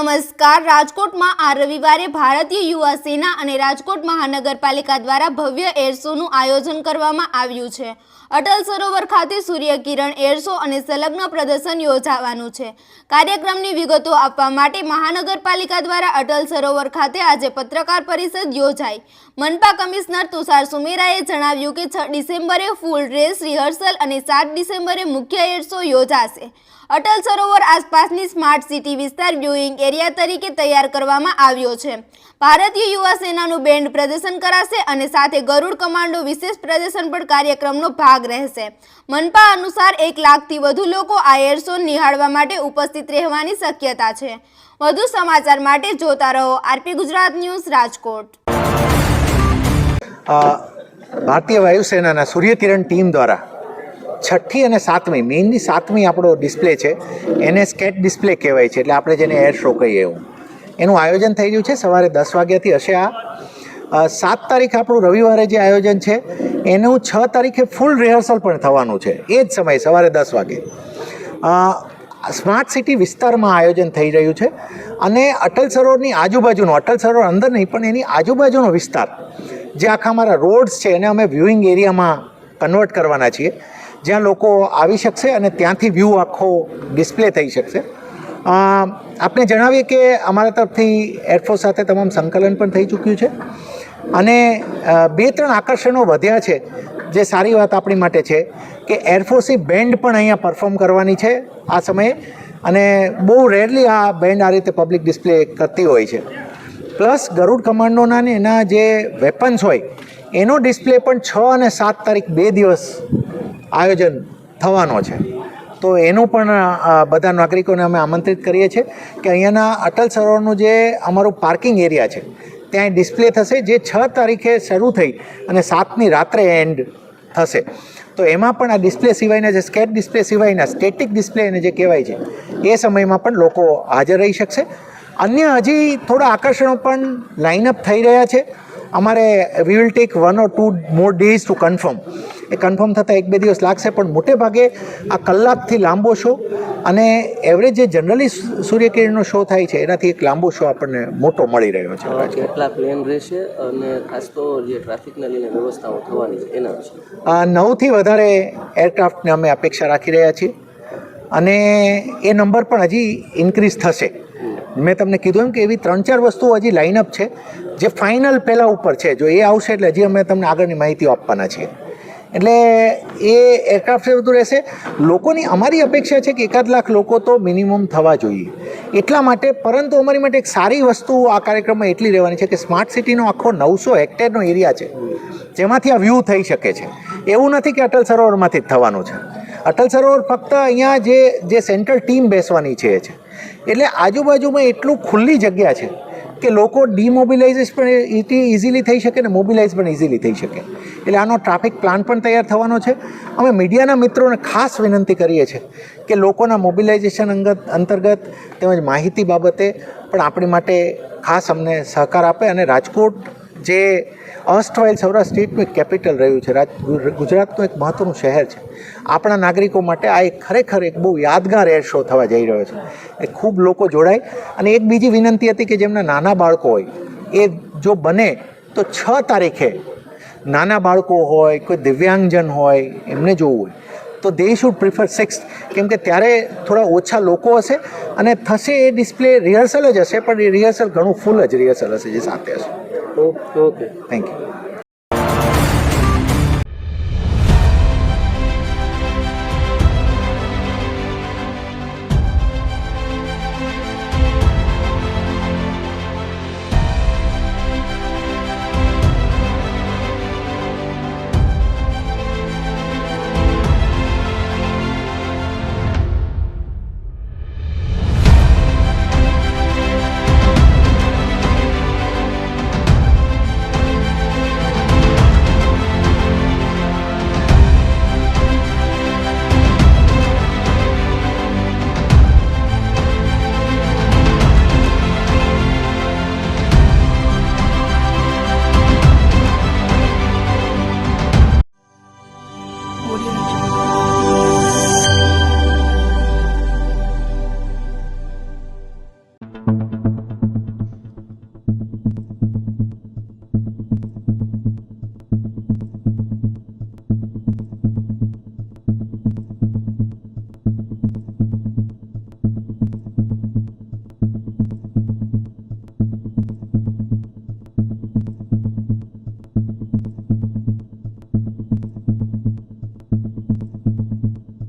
નમસ્કાર. રાજકોટમાં આ રવિવારે ભારતીય યુવા સેના અને રાજકોટ મહાનગરપાલિકા દ્વારા ભવ્ય એર શોનું આયોજન કરવામાં આવ્યું છે. અટલ સરોવર ખાતે સૂર્યકિરણ એર શો અને સંલગ્ન પ્રદર્શન યોજાવાનું છે. કાર્યક્રમની વિગતો આપવા માટે મહાનગરપાલિકા દ્વારા અટલ સરોવર ખાતે આજે પત્રકાર પરિષદ યોજાઈ. મનપા કમિશનર તુષાર સુમેરાએ જણાવ્યું કે 6 ડિસેમ્બરે ફૂલ ડ્રેસ રિહર્સલ અને 7 ડિસેમ્બરે મુખ્ય એર શો યોજાશે. અટલ સરોવર આસપાસની સ્માર્ટ સિટી વિસ્તાર વ્યુઇંગ એરિયા તરીકે તૈયાર કરવામાં આવ્યો છે. ભારતીય યુવા સેનાનું બેન્ડ પ્રદર્શન કરાશે અને સાથે ગરુડ કમાન્ડો વિશેષ પ્રદર્શન પણ કાર્યક્રમનો ભાગ રહેશે. મનપા અનુસાર 1 લાખથી વધુ લોકો આ એર શો નિહાળવા માટે ઉપસ્થિત રહેવાની શક્યતા છે. વધુ સમાચાર માટે જોતા રહો આરપી ગુજરાત ન્યૂઝ રાજકોટ. ભારતીય વાયુસેનાના સૂર્યકિરણ ટીમ દ્વારા 6મી અને 7મી મેઇનલી 7મી આપણો ડિસ્પ્લે છે, એને સ્કેટ ડિસ્પ્લે કહેવાય છે, એટલે આપણે જેને એર શો કહીએ એવું એનું આયોજન થઈ રહ્યું છે. સવારે 10 વાગ્યાથી હશે. આ 7 તારીખ આપણું રવિવારે જે આયોજન છે એનું 6 તારીખે ફૂલ રિહર્સલ પણ થવાનું છે. એ જ સમયે સવારે 10 વાગે સ્માર્ટ સિટી વિસ્તારમાં આયોજન થઈ રહ્યું છે. અને અટલ સરોવરની આજુબાજુનો, અટલ સરોવર અંદર નહીં પણ એની આજુબાજુનો વિસ્તાર જે આખા અમારા રોડ્સ છે એને અમે વ્યુઇંગ એરિયામાં કન્વર્ટ કરવાના છીએ, જ્યાં લોકો આવી શકશે અને ત્યાંથી વ્યૂ આખો ડિસ્પ્લે થઈ શકશે. આપને જણાવીએ કે અમારા તરફથી એરફોર્સ સાથે તમામ સંકલન પણ થઈ ચૂક્યું છે અને 2-3 આકર્ષણો વધ્યા છે. જે સારી વાત આપણી માટે છે કે એરફોર્સની બેન્ડ પણ અહીંયા પરફોર્મ કરવાની છે આ સમયે, અને બહુ રેરલી આ બેન્ડ આ રીતે પબ્લિક ડિસ્પ્લે કરતી હોય છે. પ્લસ ગરુડ કમાન્ડોના ને એના જે વેપન્સ હોય એનો ડિસ્પ્લે પણ 6 અને 7 તારીખ 2 દિવસ આયોજન થવાનો છે. તો એનું પણ બધા નાગરિકોને અમે આમંત્રિત કરીએ છીએ કે અહીંયાના અટલ સરોવરનું જે અમારું પાર્કિંગ એરિયા છે ત્યાં ડિસ્પ્લે થશે, જે 6 તારીખે શરૂ થઈ અને 7મી રાત્રે એન્ડ થશે. તો એમાં પણ આ ડિસ્પ્લે સિવાયના જે સ્કેટ ડિસ્પ્લે સિવાયના સ્ટેટિક ડિસ્પ્લે એને જે કહેવાય છે એ સમયમાં પણ લોકો હાજર રહી શકશે. અન્ય હજી થોડા આકર્ષણો પણ લાઇનઅપ થઈ રહ્યા છે. અમારે we will take 1 or 2 more days to confirm. એ કન્ફર્મ થતાં 1-2 દિવસ લાગશે, પણ મોટે ભાગે આ કલાકથી લાંબો શો અને એવરેજ જે જનરલી સૂર્યકિરણનો શો થાય છે એનાથી એક લાંબો શો આપણને મોટો મળી રહ્યો છે. કેટલા પ્લેન રહેશે અને ખાસ તો જે ટ્રાફિકને લઈને વ્યવસ્થાઓ થવાની છે એના વિશે? 9થી વધારે એરક્રાફ્ટને અમે અપેક્ષા રાખી રહ્યા છીએ અને એ નંબર પણ હજી ઇન્ક્રીઝ થશે. મેં તમને કીધું એમ કે એવી 3-4 વસ્તુઓ હજી લાઇનઅપ છે જે ફાઇનલ પહેલાં ઉપર છે. જો એ આવશે એટલે હજી અમે તમને આગળની માહિતીઓ આપવાના છીએ. એટલે એ એરક્રાફ્ટ બધું રહેશે. લોકોની અમારી અપેક્ષા છે કે 1 લાખ લોકો તો મિનિમમ થવા જોઈએ એટલા માટે. પરંતુ અમારી માટે એક સારી વસ્તુ આ કાર્યક્રમમાં એટલી રહેવાની છે કે સ્માર્ટ સિટીનો આખો 900 હેક્ટરનો એરિયા છે જેમાંથી આ વ્યૂ થઈ શકે છે. એવું નથી કે અટલ સરોવરમાંથી જ થવાનું છે. અટલ સરોવર ફક્ત અહીંયા જે સેન્ટ્રલ ટીમ બેસવાની છે એ છે. એટલે આજુબાજુમાં એટલું ખુલ્લી જગ્યા છે કે લોકો ડિમોબિલાઇઝ પણ ઇઝીલી થઈ શકે ને મોબિલાઇઝ પણ ઇઝીલી થઈ શકે. એટલે આનો ટ્રાફિક પ્લાન પણ તૈયાર થવાનો છે. અમે મીડિયાના મિત્રોને ખાસ વિનંતી કરીએ છીએ કે લોકોના મોબિલાઇઝેશન અંતર્ગત તેમજ માહિતી બાબતે પણ આપણી માટે ખાસ અમને સહકાર આપે. અને રાજકોટ જે અર્સ્ટવાઇલ સૌરાષ્ટ્ર સ્ટેટનું એક કેપિટલ રહ્યું છે, ગુજરાતનું એક મહત્ત્વનું શહેર છે, આપણા નાગરિકો માટે આ એક ખરેખર એક બહુ યાદગાર એર શો થવા જઈ રહ્યો છે. એ ખૂબ લોકો જોડાય. અને એક બીજી વિનંતી હતી કે જેમના નાના બાળકો હોય એ જો બને તો 6 તારીખે નાના બાળકો હોય, કોઈ દિવ્યાંગજન હોય, એમને જોવું હોય તો દે શુડ પ્રિફર 6th, કેમ કે ત્યારે થોડા ઓછા લોકો હશે અને થશે એ ડિસ્પ્લે રિહર્સલ જ હશે, પણ એ રિહર્સલ ઘણું ફૂલ જ રિહર્સલ હશે જે સાથે હશે. Okay, thank you.